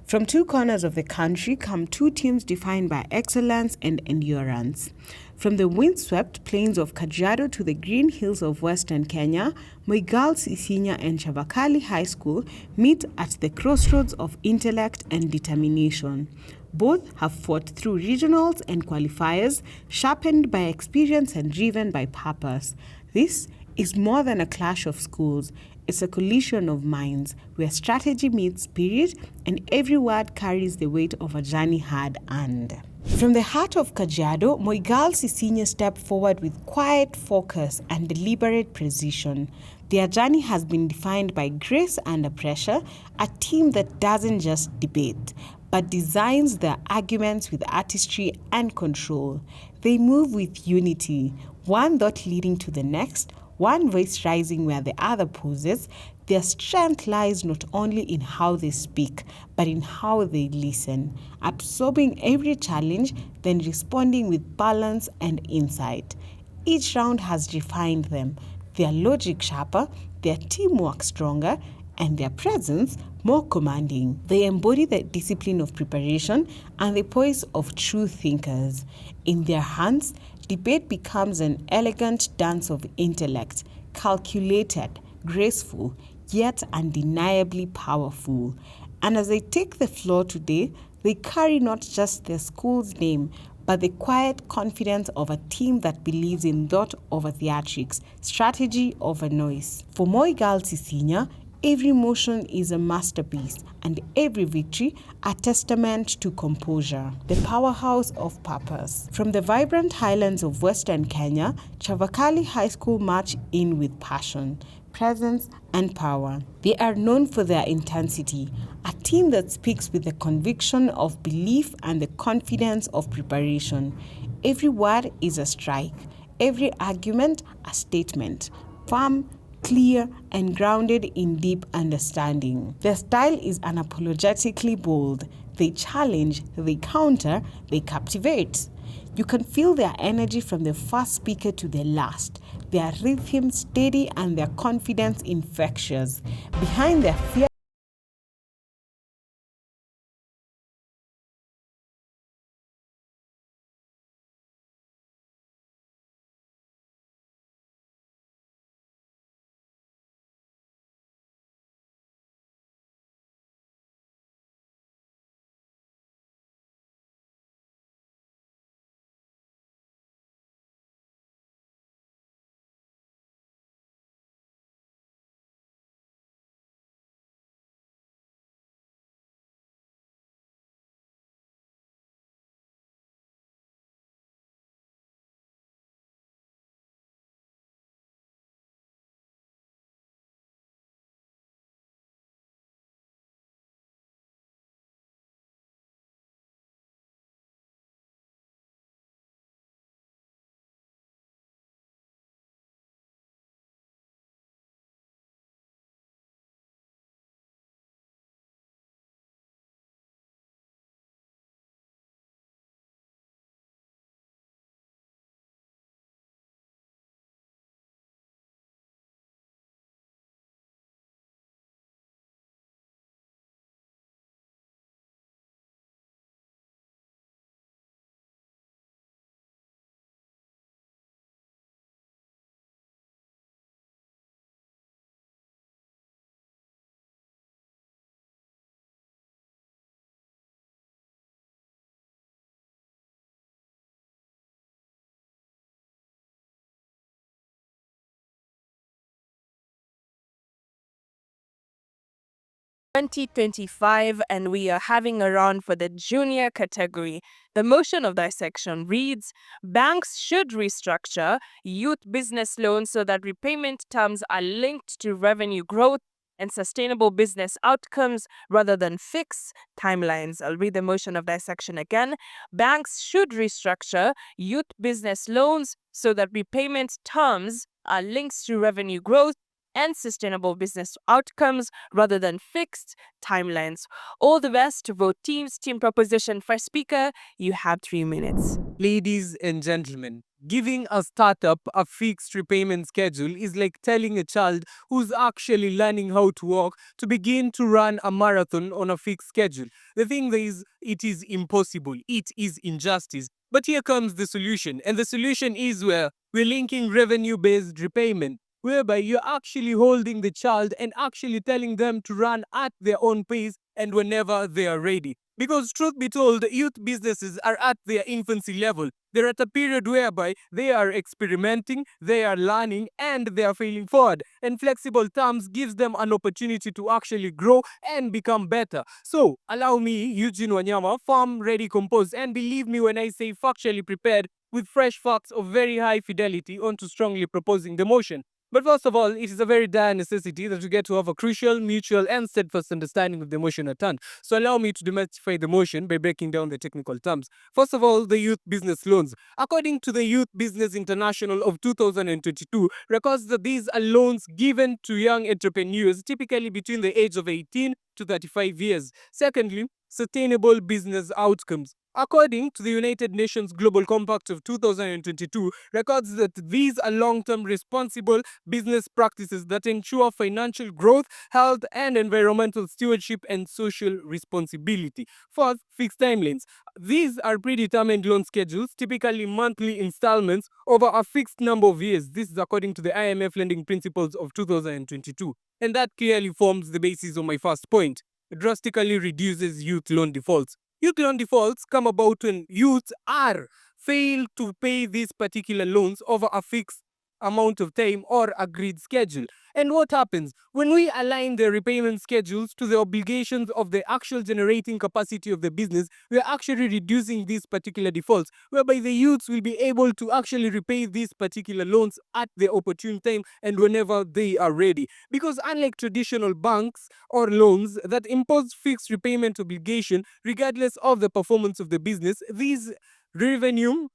From two corners of the country come two teams defined by excellence and endurance. From the windswept plains of Kajiado to the green hills of western Kenya, my girls Isinya and Chavakali High School meet at the crossroads of intellect and determination. Both have fought through regionals and qualifiers, sharpened by experience and driven by purpose. This is more than a clash of schools. It's a collision of minds where strategy meets spirit and every word carries the weight of a journey hard earned. From the heart of Kajiado, my girls Isinya step forward with quiet focus and deliberate precision. Their journey has been defined by grace under pressure, a team that doesn't just debate, but designs their arguments with artistry and control. They move with unity, one thought leading to the next, one voice rising where the other pauses. Their strength lies not only in how they speak, but in how they listen, absorbing every challenge, then responding with balance and insight. Each round has refined them, their logic sharper, their teamwork stronger, and their presence more commanding. They embody the discipline of preparation and the poise of true thinkers. In their hands, debate becomes an elegant dance of intellect, calculated, graceful, yet undeniably powerful. And as they take the floor today, they carry not just their school's name, but the quiet confidence of a team that believes in thought over theatrics, strategy over noise. For Moi Girls Isinya, every motion is a masterpiece, and every victory a testament to composure, the powerhouse of purpose. From the vibrant highlands of Western Kenya, Chavakali High School march in with passion, presence, and power. They are known for their intensity, a team that speaks with the conviction of belief and the confidence of preparation. Every word is a strike, every argument a statement, firm, clear, and grounded in deep understanding. Their style is unapologetically bold. They challenge, they counter, they captivate. You can feel their energy from the first speaker to the last, their rhythm steady and their confidence infectious. Behind their fear, ...2025, and we are having a round for the junior category. The motion of dissection reads, banks should restructure youth business loans so that repayment terms are linked to revenue growth and sustainable business outcomes rather than fixed timelines. I'll read the motion of dissection again. Banks should restructure youth business loans so that repayment terms are linked to revenue growth and sustainable business outcomes rather than fixed timelines. All the best to vote teams. Team proposition for speaker. You have 3 minutes. Ladies and gentlemen, giving a startup a fixed repayment schedule is like telling a child who's actually learning how to walk to begin to run a marathon on a fixed schedule. The thing is, it is impossible. It is injustice. But here comes the solution. And the solution is where we're linking revenue based repayment, whereby you're actually holding the child and actually telling them to run at their own pace and whenever they are ready. Because truth be told, youth businesses are at their infancy level. They're at a period whereby they are experimenting, they are learning, and they are failing forward. And flexible terms gives them an opportunity to actually grow and become better. So, allow me, Eugene Wanyama, farm ready composed, and believe me when I say factually prepared with fresh facts of very high fidelity onto strongly proposing the motion. But first of all, it is a very dire necessity that we get to have a crucial, mutual, and steadfast understanding of the motion at hand. So allow me to demystify the motion by breaking down the technical terms. First of all, the youth business loans. According to the Youth Business International of 2022, records that these are loans given to young entrepreneurs, typically between the age of 18 to 35 years. Secondly, sustainable business outcomes. According to the United Nations Global Compact of 2022, records that these are long-term responsible business practices that ensure financial growth, health, and environmental stewardship and social responsibility. Fourth, fixed timelines. These are predetermined loan schedules, typically monthly installments over a fixed number of years. This is according to the IMF Lending Principles of 2022. And that clearly forms the basis of my first point. It drastically reduces youth loan defaults. Youth loan defaults come about when youths are fail to pay these particular loans over a fixed amount of time or agreed schedule. And what happens? When we align the repayment schedules to the obligations of the actual generating capacity of the business, we are actually reducing these particular defaults, whereby the youths will be able to actually repay these particular loans at the opportune time and whenever they are ready. Because unlike traditional banks or loans that impose fixed repayment obligation regardless of the performance of the business, these revenue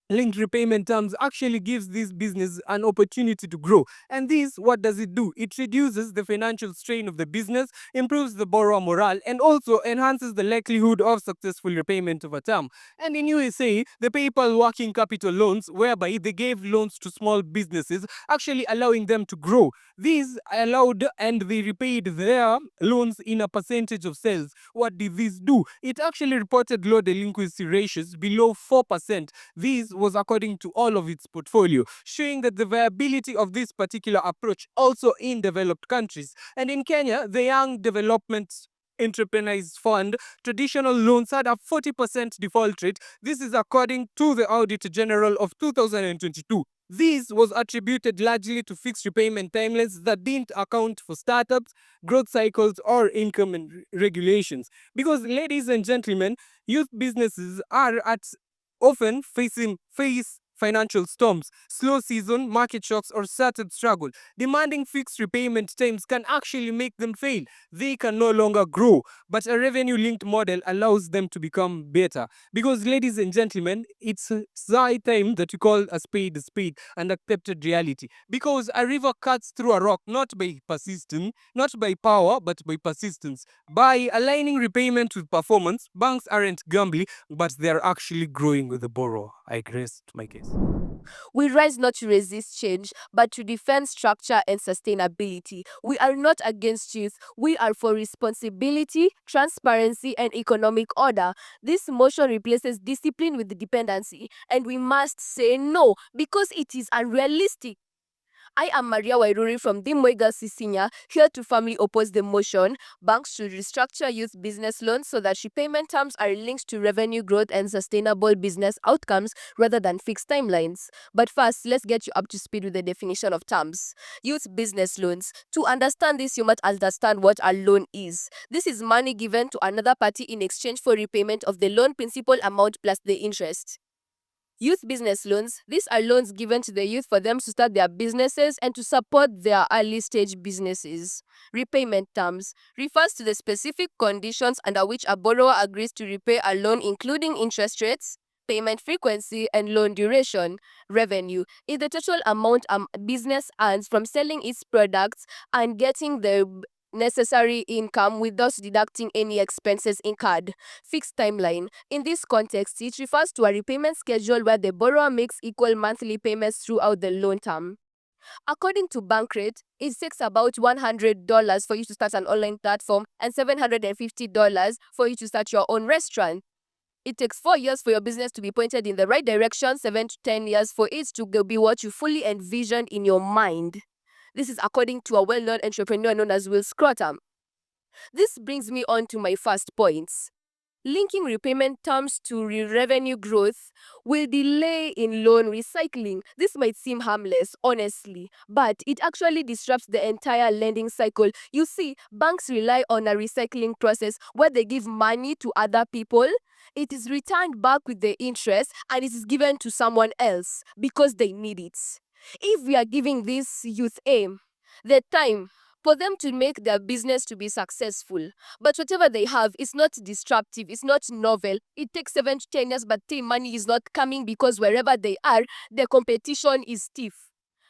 linked repayment terms actually gives this business an opportunity to grow. And this, what does it do? It reduces the financial strain of the business, improves the borrower morale, and also enhances the likelihood of successful repayment of a term. And in USA, the PayPal working capital loans, whereby they gave loans to small businesses, actually allowing them to grow. These allowed and they repaid their loans in a percentage of sales. What did this do? It actually reported low delinquency ratios below 4%. This was according to all of its portfolio, showing that the viability of this particular approach also in developed countries. And in Kenya, the Young Development Enterprise Fund traditional loans had a 40% default rate. This is according to the Auditor General of 2022. This was attributed largely to fixed repayment timelines that didn't account for startups, growth cycles, or income and regulations. Because, ladies and gentlemen, youth businesses are at often face financial storms, slow season, market shocks, or startup struggle. Demanding fixed repayment times can actually make them fail. They can no longer grow, but a revenue-linked model allows them to become better. Because, ladies and gentlemen, it's high time that you call a spade and accepted reality. Because a river cuts through a rock not by persistence, not by power, but by persistence. By aligning repayment with performance, banks aren't gambling, but they're actually growing with the borrower. I rest my case. We rise not to resist change, but to defend structure and sustainability. We are not against youth. We are for responsibility, transparency, and economic order. This motion replaces discipline with dependency, and we must say no because it is unrealistic. I am Maria Wairuri from the Isinya, here to firmly oppose the motion. Banks should restructure youth business loans so that repayment terms are linked to revenue growth and sustainable business outcomes rather than fixed timelines. But first, let's get you up to speed with the definition of terms. Youth business loans. To understand this, you must understand what a loan is. This is money given to another party in exchange for repayment of the loan principal amount plus the interest. Youth business loans. These are loans given to the youth for them to start their businesses and to support their early stage businesses. Repayment terms refers to the specific conditions under which a borrower agrees to repay a loan, including interest rates, Payment frequency and loan duration. Revenue is the total amount a business earns from selling its products and getting the necessary income without deducting any expenses incurred. Fixed timeline. In this context, it refers to a repayment schedule where the borrower makes equal monthly payments throughout the loan term. According to Bankrate, it takes about $100 for you to start an online platform and $750 for you to start your own restaurant. It takes 4 years for your business to be pointed in the right direction, 7 to 10 years for it to be what you fully envisioned in your mind. This is according to a well-known entrepreneur known as Will Scrotum. This brings me on to my first points. Linking repayment terms to revenue growth will delay in loan recycling. This might seem harmless, honestly, but it actually disrupts the entire lending cycle. You see, banks rely on a recycling process where they give money to other people. It is returned back with the interest and it is given to someone else because they need it. If we are giving this youth aim, the time for them to make their business to be successful, but whatever they have is not disruptive, it's not novel. It takes 7 to 10 years, but the money is not coming because wherever they are, the competition is stiff.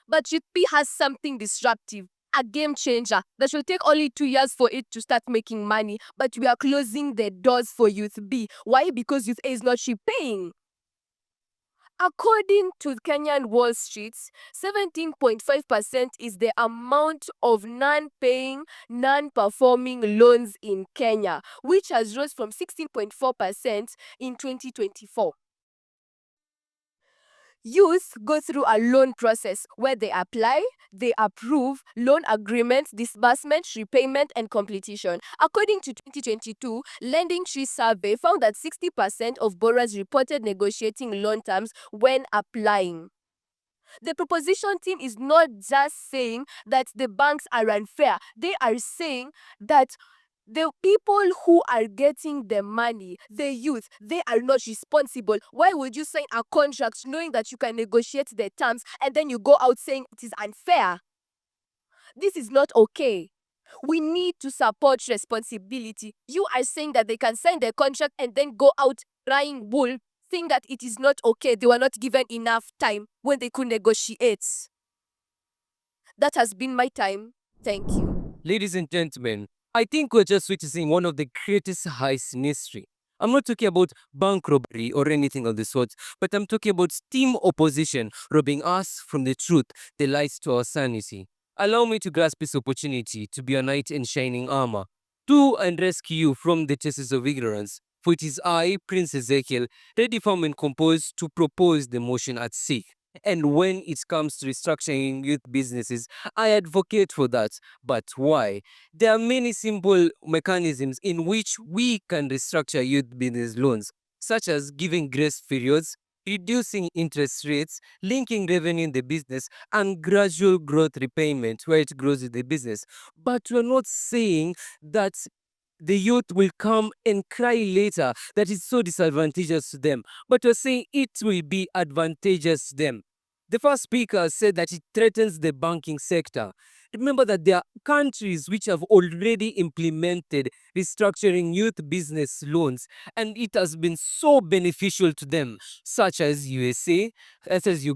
But Youth P has something disruptive, a game changer that will take only 2 years for it to start making money, but we are closing the doors for Youth B. Why? Because Youth A is not repaying. According to Kenyan Wall Street, 17.5% is the amount of non-paying, non-performing loans in Kenya, which has rose from 16.4% in 2024. Youth go through a loan process where they apply, they approve, loan agreement, disbursement, repayment, and completion. According to 2022 Lending Tree survey found that 60% of borrowers reported negotiating loan terms when applying. The proposition team is not just saying that the banks are unfair. They are saying that the people who are getting the money, the youth, they are not responsible. Why would you sign a contract knowing that you can negotiate the terms and then you go out saying it is unfair? This is not okay. We need to support responsibility. You are saying that they can sign the contract and then go out crying wool, saying that it is not okay. They were not given enough time when they could negotiate. That has been my time. Thank you. Ladies and gentlemen, I think we're just witnessing one of the greatest heists in history. I'm not talking about bank robbery or anything of the sort, but I'm talking about steam opposition robbing us from the truth, the lies to our sanity. Allow me to grasp this opportunity to be a knight in shining armor, to and rescue you from the chases of ignorance. For it is I, Prince Ezekiel, ready, firm, and composed to propose the motion at stake. And when it comes to restructuring youth businesses, I advocate for that. But why? There are many simple mechanisms in which we can restructure youth business loans, such as giving grace periods, reducing interest rates, linking revenue in the business, and gradual growth repayment where it grows in the business. But we're not saying that the youth will come and cry later that it's so disadvantageous to them, but we're saying it will be advantageous to them. The first speaker said that it threatens the banking sector. Remember that there are countries which have already implemented restructuring youth business loans, and it has been so beneficial to them, such as USA, such as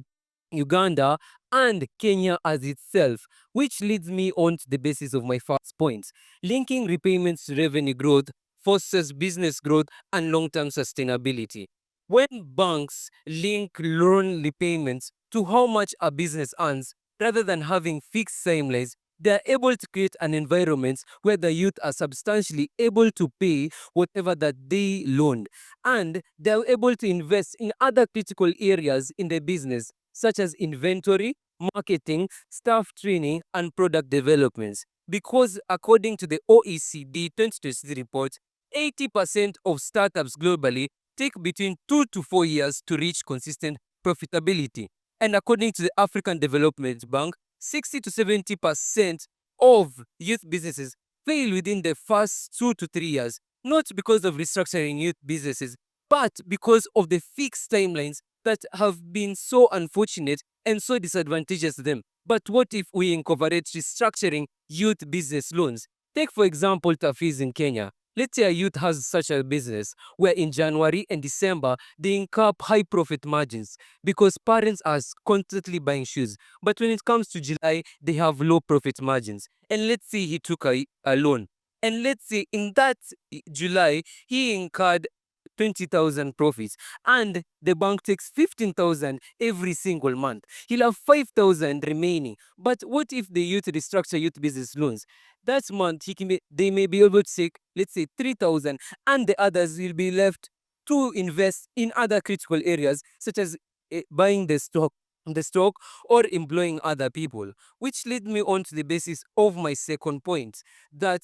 Uganda, and Kenya as itself, which leads me on to the basis of my first point. Linking repayments to revenue growth fosters business growth and long-term sustainability. When banks link loan repayments to how much a business earns, rather than having fixed timelines, they are able to create an environment where the youth are substantially able to pay whatever that they loaned, and they are able to invest in other critical areas in the business, such as inventory, marketing, staff training, and product developments. Because according to the OECD 2023 report, 80% of startups globally take between 2 to 4 years to reach consistent profitability. And according to the African Development Bank, 60 to 70% of youth businesses fail within the first 2 to 3 years, not because of restructuring youth businesses, but because of the fixed timelines that have been so unfortunate and so disadvantageous to them. But what if we incorporate restructuring youth business loans? Take, for example, Tafis in Kenya. Let's say a youth has such a business where in January and December they incur up high profit margins because parents are constantly buying shoes. But when it comes to July, they have low profit margins. And let's say he took a loan. And let's say in that July, he incurred 20,000 profits and the bank takes 15,000 every single month. He'll have 5,000 remaining. But what if the youth restructure youth business loans? That month, they may be able to take, let's say, 3,000, and the others will be left to invest in other critical areas, such as buying the stock or employing other people, which led me on to the basis of my second point, that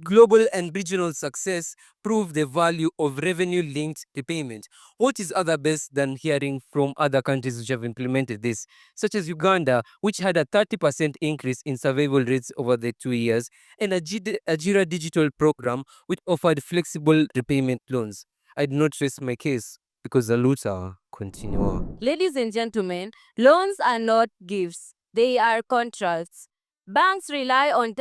global and regional success prove the value of revenue-linked repayment. What is other best than hearing from other countries which have implemented this, such as Uganda, which had a 30% increase in survival rates over the 2 years, and a Jira digital program which offered flexible repayment loans. I do not trace my case because the luta continua. Ladies and gentlemen, loans are not gifts. They are contracts. Banks rely on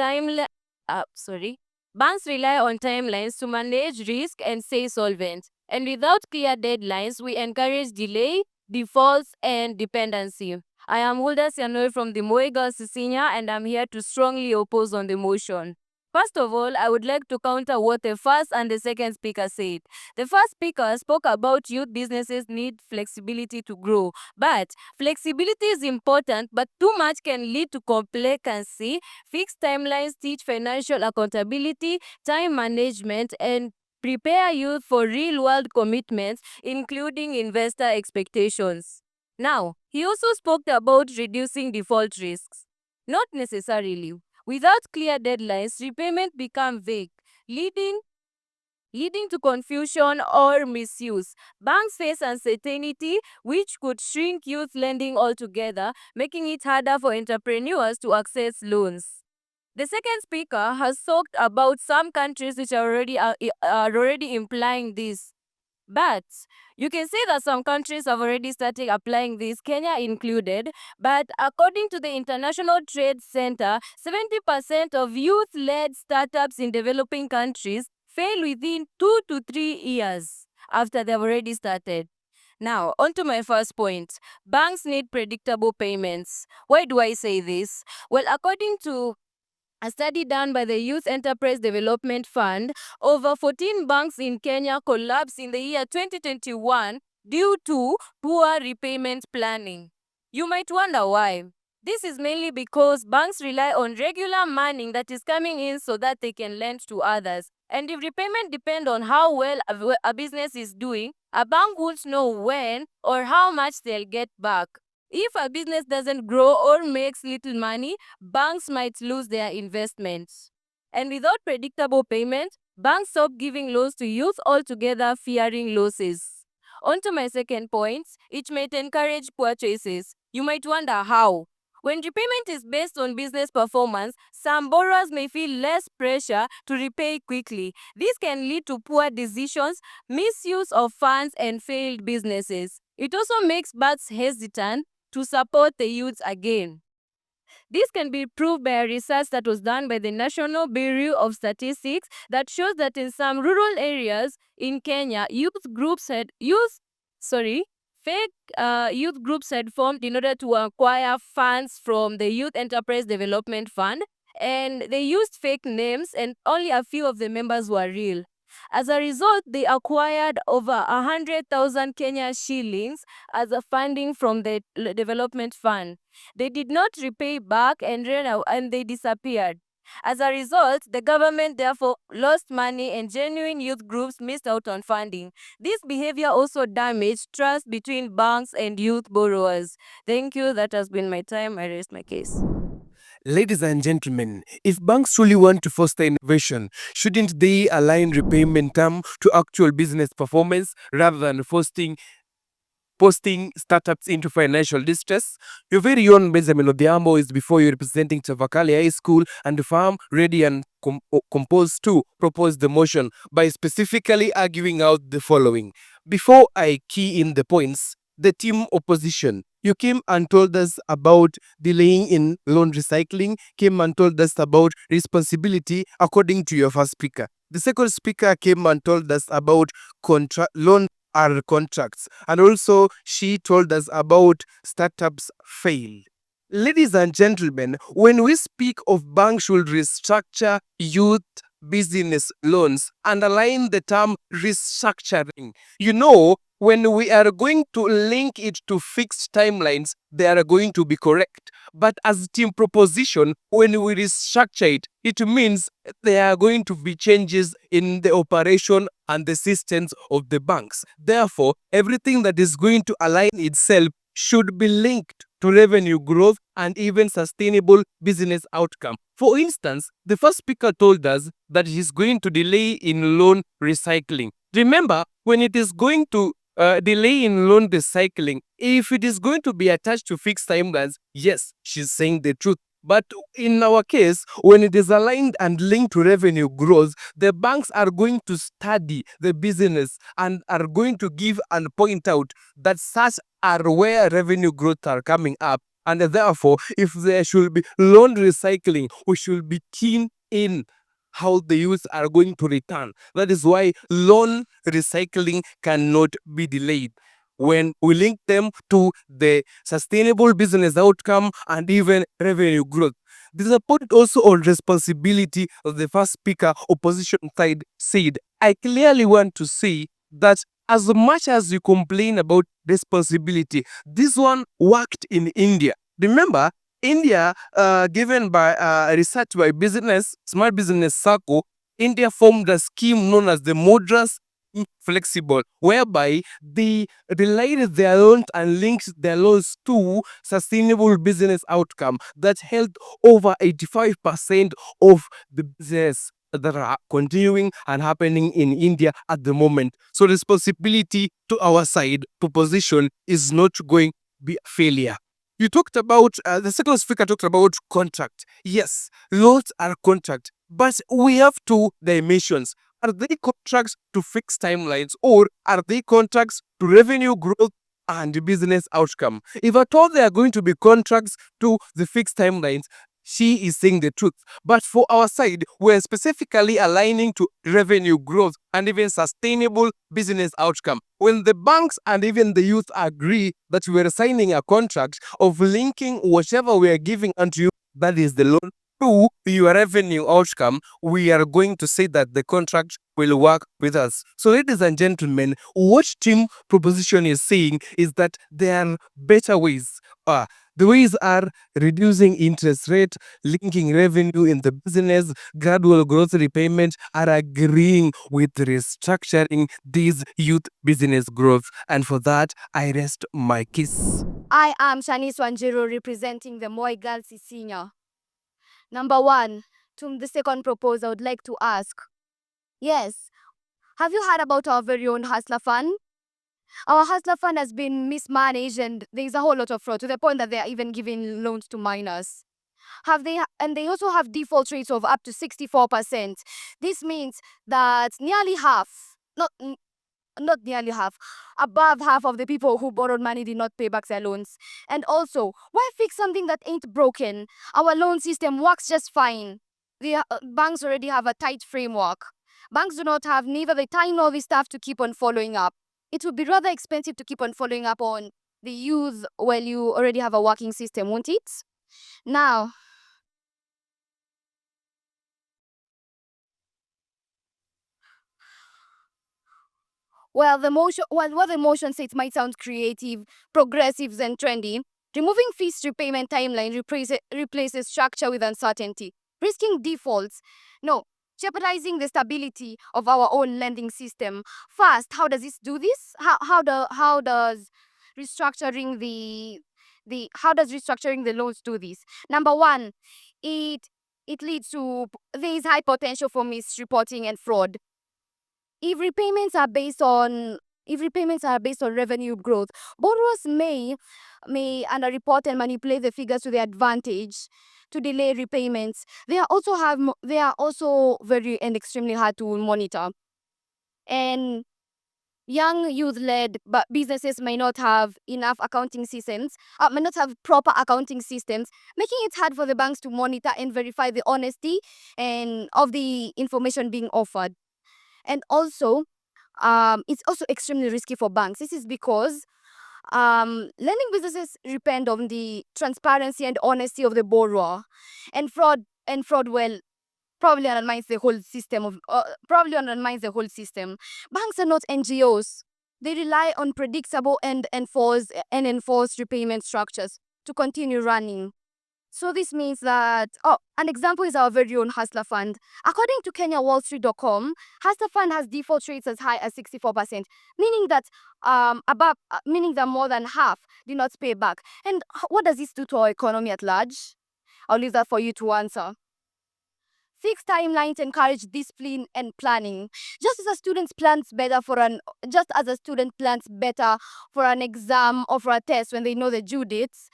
Banks rely on timelines to manage risk and stay solvent. And without clear deadlines, we encourage delay, defaults, and dependency. I am Hulda Sianoy from the Girls Isinya, and I'm here to strongly oppose on the motion. First of all, I would like to counter what the first and the second speaker said. The first speaker spoke about youth businesses need flexibility to grow. But flexibility is important, but too much can lead to complacency. Fixed timelines teach financial accountability, time management, and prepare youth for real-world commitments, including investor expectations. Now, he also spoke about reducing default risks. Not necessarily. Without clear deadlines, repayment becomes vague, leading to confusion or misuse. Banks face uncertainty, which could shrink youth lending altogether, making it harder for entrepreneurs to access loans. The second speaker has talked about some countries which are already implying this. But you can say that some countries have already started applying this, Kenya included. But according to the International Trade Center, 70% of youth-led startups in developing countries fail within 2 to 3 years after they've already started. Now, on to my first point. Banks need predictable payments. Why do I say this? Well, according to a study done by the Youth Enterprise Development Fund, over 14 banks in Kenya collapsed in the year 2021 due to poor repayment planning. You might wonder why. This is mainly because banks rely on regular money that is coming in so that they can lend to others. And if repayment depends on how well a business is doing, a bank won't know when or how much they'll get back. If a business doesn't grow or makes little money, banks might lose their investments. And without predictable payment, banks stop giving loans to youth altogether, fearing losses. On to my second point, it might encourage poor choices. You might wonder how. When repayment is based on business performance, some borrowers may feel less pressure to repay quickly. This can lead to poor decisions, misuse of funds, and failed businesses. It also makes banks hesitant to support the youth again. This can be proved by a research that was done by the National Bureau of Statistics that shows that in some rural areas in Kenya, fake youth groups had formed in order to acquire funds from the Youth Enterprise Development Fund, and they used fake names and only a few of the members were real. As a result, they acquired over 100,000 Kenya shillings as a funding from the development fund. They did not repay back and ran out, and they disappeared. As a result, the government therefore lost money and genuine youth groups missed out on funding. This behavior also damaged trust between banks and youth borrowers. Thank you. That has been my time. I raised my case. Ladies and gentlemen, if banks truly want to foster innovation, shouldn't they align repayment term to actual business performance rather than posting startups into financial distress? Your very own Benjamin Odhiambo is before you representing Chavakali High School and the farm ready and composed to propose the motion by specifically arguing out the following. Before I key in the points, the team opposition, You came and told us about delaying in loan recycling, came and told us about responsibility according to your first speaker. The second speaker came and told us about loan or contracts, and also she told us about startups fail. Ladies and gentlemen, when we speak of banks should restructure youth business loans, underline the term restructuring. You know, when we are going to link it to fixed timelines, they are going to be correct. But as team proposition, when we restructure it, it means there are going to be changes in the operation and the systems of the banks. Therefore, everything that is going to align itself should be linked to revenue growth and even sustainable business outcome. For instance, the first speaker told us that he's going to delay in loan recycling. Remember, when it is going to delay in loan recycling, if it is going to be attached to fixed timelines, yes, she's saying the truth. But in our case, when it is aligned and linked to revenue growth, the banks are going to study the business and are going to give and point out that such are where revenue growth are coming up. And therefore, if there should be loan recycling, we should be keen in how the youth are going to return. That is why loan recycling cannot be delayed when we link them to the sustainable business outcome and even revenue growth. There's a point also on responsibility of the first speaker, opposition side said. I clearly want to say that as much as you complain about responsibility, this one worked in India. Remember, India, given by research by Smart Business Circle, India formed a scheme known as the Mudras Flexible, whereby they related their loans and linked their loans to sustainable business outcome that helped over 85% of the business that are continuing and happening in India at the moment. So responsibility to our side proposition is not going to be a failure. You talked about, the second speaker talked about contract. Yes, loans are contract, but we have two dimensions. Are they contracts to fixed timelines or are they contracts to revenue growth and business outcome? If at all they are going to be contracts to the fixed timelines, she is saying the truth. But for our side, we're specifically aligning to revenue growth and even sustainable business outcome. When the banks and even the youth agree that we are signing a contract of linking whatever we are giving unto you, that is the loan, to your revenue outcome, we are going to say that the contract will work with us. So, ladies and gentlemen, what team proposition is saying is that there are better ways. The ways are reducing interest rate, linking revenue in the business, gradual growth repayment, are agreeing with restructuring these youth business growth. And for that, I rest my case. I am Shanice Wanjiru representing the Moi Girls Isinya. Number one, to the second proposal, I would like to ask, yes, have you heard about our very own Hustler Fund? Our Hustler Fund has been mismanaged and there's a whole lot of fraud to the point that they are even giving loans to minors. And they also have default rates of up to 64%. This means that nearly half, not nearly half, above half of the people who borrowed money did not pay back their loans. And also, why fix something that ain't broken? Our loan system works just fine. The banks already have a tight framework. Banks do not have neither the time nor the staff to keep on following up. It would be rather expensive to keep on following up on the youth while you already have a working system, won't it? Now, well, what the motion says might sound creative, progressive, and trendy. Removing fees repayment timeline replaces structure with uncertainty, risking defaults. No, jeopardizing the stability of our own lending system. First, how does this do this? How does restructuring the loans do this? Number one, it leads to there is high potential for misreporting and fraud. If repayments are based on revenue growth, borrowers may underreport and manipulate the figures to their advantage to delay repayments. They are also very and extremely hard to monitor. And Young youth-led businesses may not have enough accounting systems, may not have proper accounting systems, making it hard for the banks to monitor and verify the honesty and of the information being offered. And also, it's also extremely risky for banks. This is because lending businesses depend on the transparency and honesty of the borrower, and fraud well probably undermines the whole system Banks are not NGOs. They rely on predictable and enforced repayment structures to continue running. So this means that, an example is our very own Hustler Fund. According to KenyaWallStreet.com, Hustler Fund has default rates as high as 64%, meaning that meaning that more than half did not pay back. And what does this do to our economy at large? I'll leave that for you to answer. Fixed timelines encourage discipline and planning. Just as a student plans better for an exam or for a test when they know the due dates,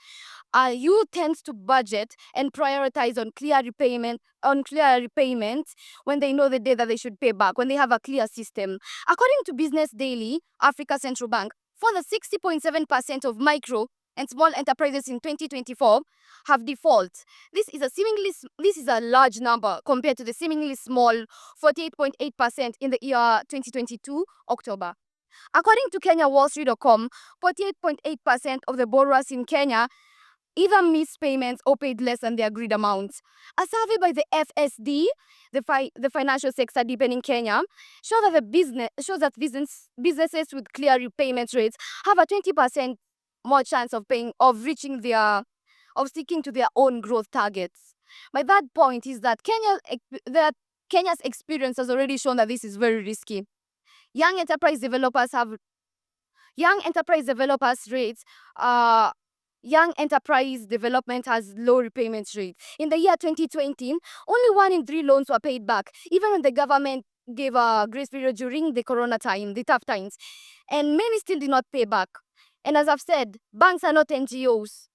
youth tends to budget and prioritize on clear repayment when they know the day that they should pay back, when they have a clear system. According to Business Daily, Africa Central Bank, for the 60.7% of micro and small enterprises in 2024 have default. This is a large number compared to the seemingly small 48.8% in the year 2022 October. According to KenyaWallStreet.com, 48.8% of the borrowers in Kenya either missed payments or paid less than the agreed amounts. A survey by the FSD, the financial sector deepening Kenya, shows that businesses with clear repayment rates have a 20% more chance of sticking to their own growth targets. My third point is that Kenya's experience has already shown that this is very risky. Young enterprise developers development has low repayment rates. In the year 2020, only 1 in 3 loans were paid back, even when the government gave a grace period during the corona time, the tough times. And many still did not pay back. And as I've said, banks are not NGOs.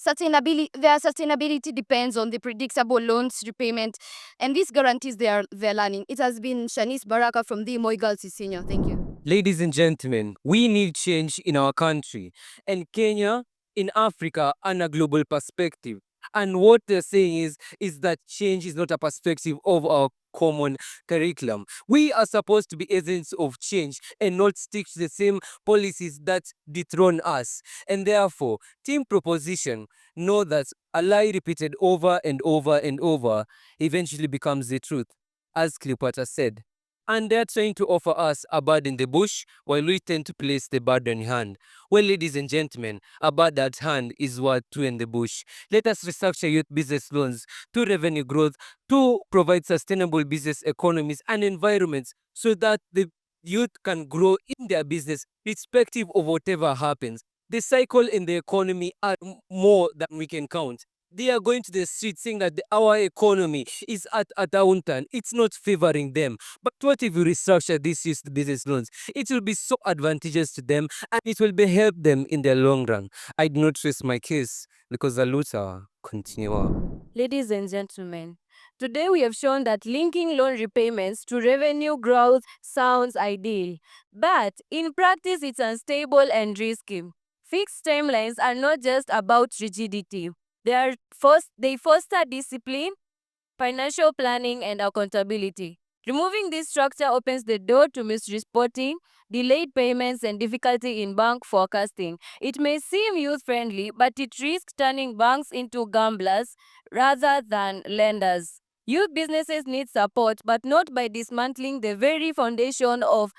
Their sustainability depends on the predictable loans repayment, and this guarantees their learning. It has been Shanice Baraka from the Moi Girls Isinya. Thank you. Ladies and gentlemen, we need change in our country and Kenya, in Africa, and a global perspective. And what they're saying is that change is not a perspective of our common curriculum. We are supposed to be agents of change and not stick to the same policies that dethrone us. And therefore, team proposition know that a lie repeated over and over and over eventually becomes the truth, as Cleopatra said. And they're trying to offer us a bird in the bush while we tend to place the bird in hand. Well, ladies and gentlemen, a bird at hand is worth two in the bush. Let us restructure youth business loans to revenue growth to provide sustainable business economies and environments so that the youth can grow in their business irrespective of whatever happens. The cycle in the economy are more than we can count. They are going to the streets saying that our economy is at a downturn. It's not favoring them. But what if we restructure these youth business loans? It will be so advantageous to them and it will be help them in the long run. I do not trace my case because the looter continue. Ladies and gentlemen, today we have shown that linking loan repayments to revenue growth sounds ideal. But in practice, it's unstable and risky. Fixed timelines are not just about rigidity. They foster discipline, financial planning, and accountability. Removing this structure opens the door to misreporting, delayed payments, and difficulty in bank forecasting. It may seem youth-friendly, but it risks turning banks into gamblers rather than lenders. Youth businesses need support, but not by dismantling the very foundation of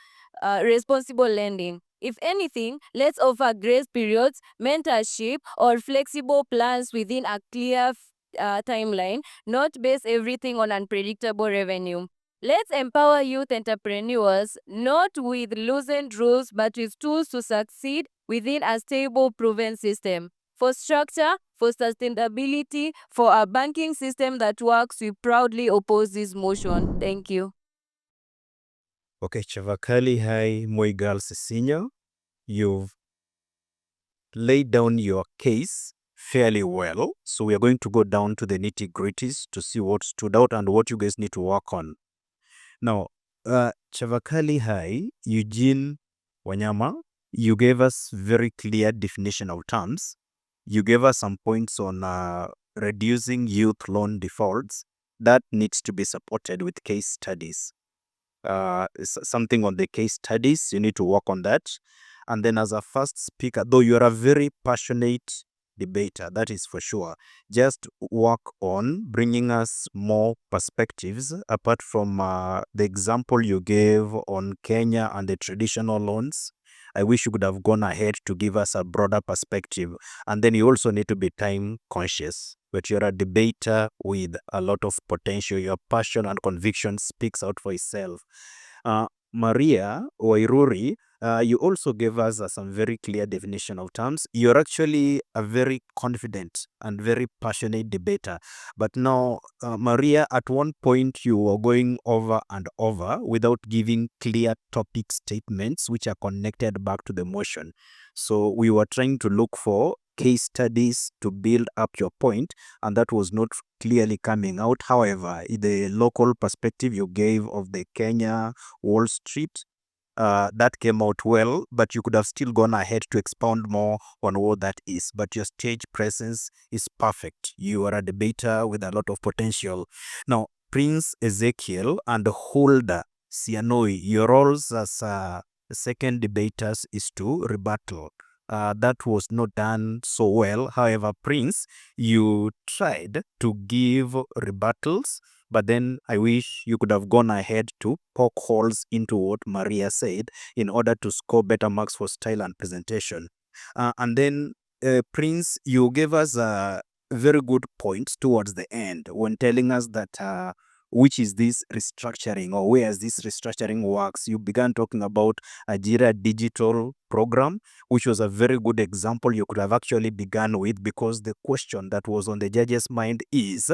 responsible lending. If anything, let's offer grace periods, mentorship, or flexible plans within a clear timeline, not base everything on unpredictable revenue. Let's empower youth entrepreneurs not with loosened rules but with tools to succeed within a stable, proven system. For structure, for sustainability, for a banking system that works, we proudly oppose this motion. Thank you. Okay, Chavakali, hi, Moi Girls Isinya. You've laid down your case fairly well. So we are going to go down to the nitty-gritties to see what stood out and what you guys need to work on. Now, Chavakali, hi, Eugene Wanyama, you gave us very clear definition of terms. You gave us some points on reducing youth loan defaults. That needs to be supported with case studies. Something on the case studies, you need to work on that. And then as a first speaker, though you are a very passionate debater, that is for sure, just work on bringing us more perspectives apart from the example you gave on Kenya and the traditional loans. I wish you could have gone ahead to give us a broader perspective. And then you also need to be time conscious. But you're a debater with a lot of potential. Your passion and conviction speaks out for itself. Maria Wairuri, you also gave us some very clear definition of terms. You're actually a very confident and very passionate debater. But now, Maria, at one point you were going over and over without giving clear topic statements which are connected back to the motion. So we were trying to look for case studies to build up your point, and that was not clearly coming out. However, the local perspective you gave of the Kenya Wall Street, that came out well, but you could have still gone ahead to expound more on what that is. But your stage presence is perfect. You are a debater with a lot of potential. Now, Prince Ezekiel and Holder Sianoi, your roles as second debaters is to rebuttal. That was not done so well. However, Prince, you tried to give rebuttals, but then I wish you could have gone ahead to poke holes into what Maria said in order to score better marks for style and presentation. And then, Prince, you gave us very good points towards the end when telling us that which is this restructuring or where is this restructuring works. You began talking about Ajira digital program, which was a very good example you could have actually begun with, because the question that was on the judge's mind is,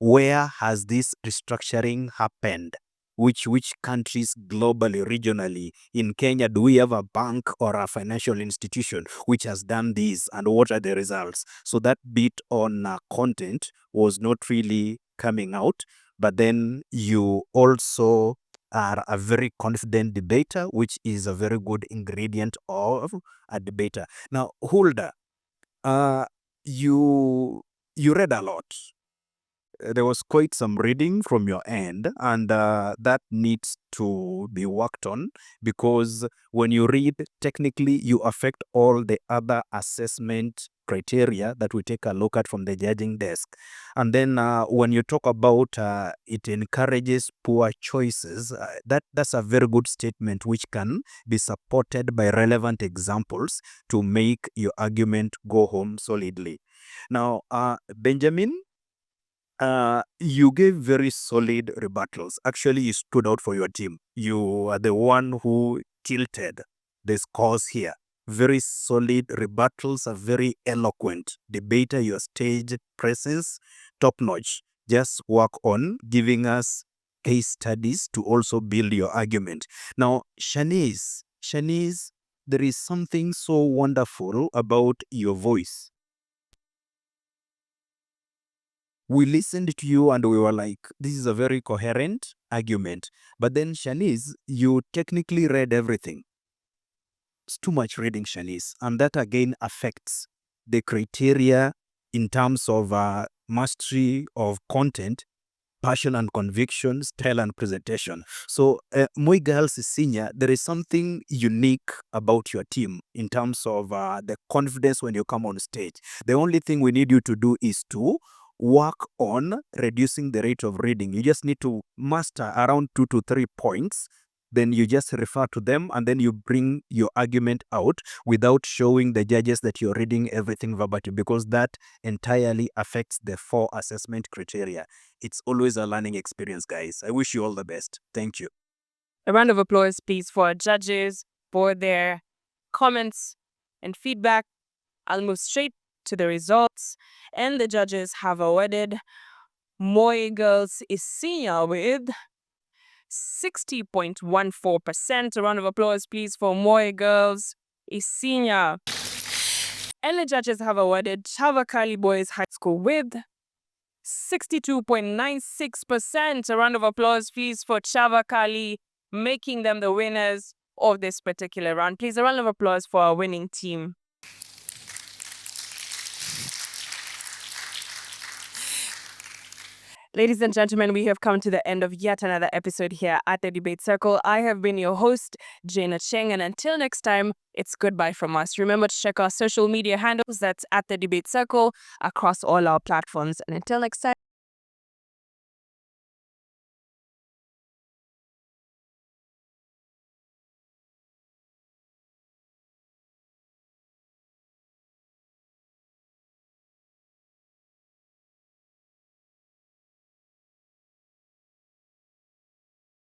where has this restructuring happened? Which countries globally, regionally? In Kenya, do we have a bank or a financial institution which has done this, and what are the results? So that bit on content was not really coming out, but then you also are a very confident debater, which is a very good ingredient of a debater. Now, Hulda, you read a lot. There was quite some reading from your end, and that needs to be worked on, because when you read, technically you affect all the other assessment criteria that we take a look at from the judging desk. And then when you talk about it encourages poor choices, that's a very good statement which can be supported by relevant examples to make your argument go home solidly. Now, Benjamin, you gave very solid rebuttals. Actually, you stood out for your team. You are the one who tilted the scores here. Very solid rebuttals, a very eloquent debater. Your stage presence, top notch. Just work on giving us case studies to also build your argument. Now, Shanice, there is something so wonderful about your voice. We listened to you and we were like, this is a very coherent argument. But then, Shanice, you technically read everything. It's too much reading, Shanice. And that again affects the criteria in terms of mastery of content, passion and conviction, style and presentation. So, Moi Girls Isinya, there is something unique about your team in terms of the confidence when you come on stage. The only thing we need you to do is to work on reducing the rate of reading. You just need to master around 2 to 3 points. Then you just refer to them and then you bring your argument out without showing the judges that you're reading everything verbatim, because that entirely affects the 4 assessment criteria. It's always a learning experience, guys. I wish you all the best. Thank you. A round of applause, please, for our judges for their comments and feedback. I'll move straight to the results. And the judges have awarded Moi Girls Isinya with 60.14%. A round of applause, please, for Moi Girls Isinya. And the judges have awarded Chavakali Boys High School with 62.96%. A round of applause, please, for Chavakali, making them the winners of this particular round. Please, a round of applause for our winning team. Ladies and gentlemen, we have come to the end of yet another episode here at the Debate Circle. I have been your host, Jaina Cheng, and until next time, it's goodbye from us. Remember to check our social media handles, that's at the Debate Circle, across all our platforms. And until next time,